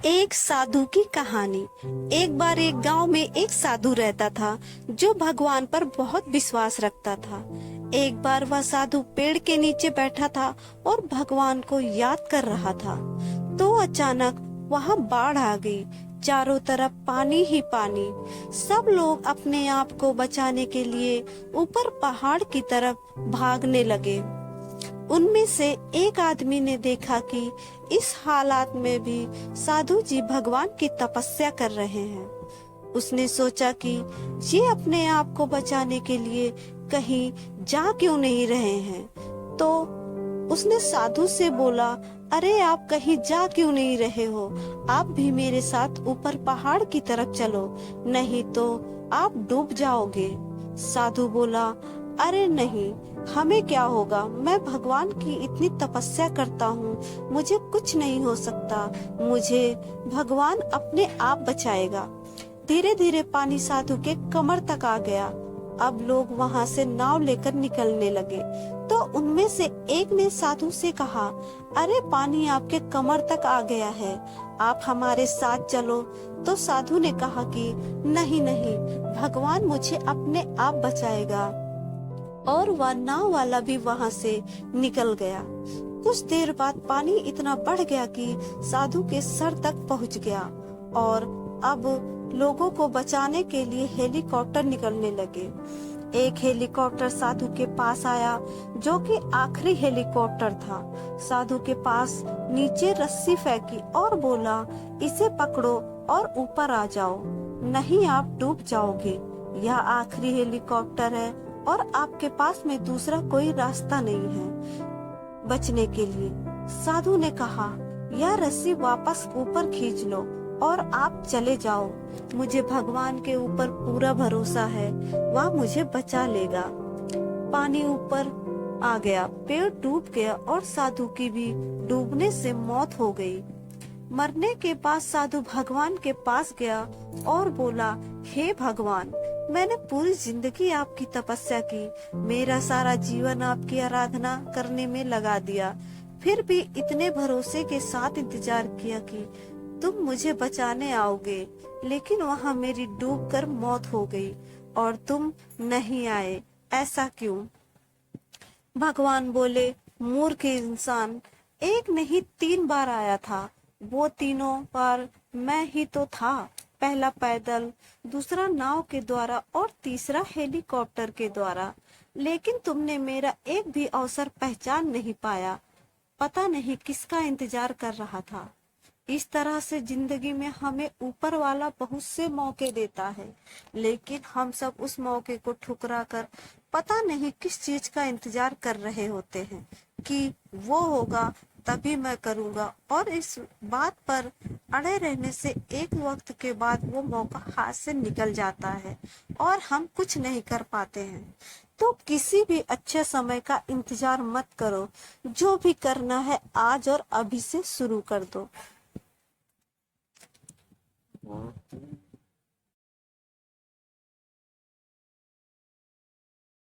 एक साधु की कहानी। एक बार एक गांव में एक साधु रहता था जो भगवान पर बहुत विश्वास रखता था। एक बार वह साधु पेड़ के नीचे बैठा था और भगवान को याद कर रहा था। तो अचानक वहां बाढ़ आ गई। चारों तरफ पानी ही पानी। सब लोग अपने आप को बचाने के लिए ऊपर पहाड़ की तरफ भागने लगे। उनमें से एक आदमी ने देखा कि इस हालात में भी साधु जी भगवान की तपस्या कर रहे हैं। उसने सोचा कि ये अपने आप को बचाने के लिए कहीं जा क्यों नहीं रहे हैं। तो उसने साधु से बोला, अरे आप कहीं जा क्यों नहीं रहे हो? आप भी मेरे साथ ऊपर पहाड़ की तरफ चलो, नहीं तो आप डूब जाओगे। साधु बोला, अरे नहीं, हमें क्या होगा? मैं भगवान की इतनी तपस्या करता हूँ, मुझे कुछ नहीं हो सकता। मुझे भगवान अपने आप बचाएगा। धीरे धीरे पानी साधु के कमर तक आ गया। अब लोग वहाँ से नाव लेकर निकलने लगे। तो उनमें से एक ने साधु से कहा, अरे पानी आपके कमर तक आ गया है, आप हमारे साथ चलो। तो साधु ने कहा कि नहीं नहीं, भगवान मुझे अपने आप बचाएगा। और वह नाव वाला भी वहाँ से निकल गया। कुछ देर बाद पानी इतना बढ़ गया कि साधु के सर तक पहुँच गया और अब लोगों को बचाने के लिए हेलीकॉप्टर निकलने लगे। एक हेलीकॉप्टर साधु के पास आया, जो कि आखिरी हेलीकॉप्टर था। साधु के पास नीचे रस्सी फेंकी और बोला, इसे पकड़ो और ऊपर आ जाओ, नहीं आप डूब जाओगे। यह आखिरी हेलीकॉप्टर है और आपके पास में दूसरा कोई रास्ता नहीं है बचने के लिए। साधु ने कहा, यह रस्सी वापस ऊपर खींच लो और आप चले जाओ। मुझे भगवान के ऊपर पूरा भरोसा है, वह मुझे बचा लेगा। पानी ऊपर आ गया, पेड़ डूब गया और साधु की भी डूबने से मौत हो गई। मरने के बाद साधु भगवान के पास गया और बोला, हे भगवान, मैंने पूरी जिंदगी आपकी तपस्या की, मेरा सारा जीवन आपकी आराधना करने में लगा दिया, फिर भी इतने भरोसे के साथ इंतजार किया कि तुम मुझे बचाने आओगे, लेकिन वहाँ मेरी डूबकर मौत हो गई और तुम नहीं आए, ऐसा क्यों? भगवान बोले, मूर्ख इंसान, एक नहीं 3 बार आया था। वो तीनों बार मैं ही तो था। पहला पैदल, दूसरा नाव के द्वारा और तीसरा हेलीकॉप्टर के द्वारा। लेकिन तुमने मेरा एक भी अवसर पहचान नहीं पाया। पता नहीं किसका इंतजार कर रहा था। इस तरह से जिंदगी में हमें ऊपर वाला बहुत से मौके देता है, लेकिन हम सब उस मौके को ठुकरा कर पता नहीं किस चीज का इंतजार कर रहे होते हैं कि वो होगा तभी मैं करूँगा, और इस बात पर अड़े रहने से एक वक्त के बाद वो मौका हाथ से निकल जाता है और हम कुछ नहीं कर पाते हैं। तो किसी भी अच्छे समय का इंतजार मत करो, जो भी करना है आज और अभी से शुरू कर दो।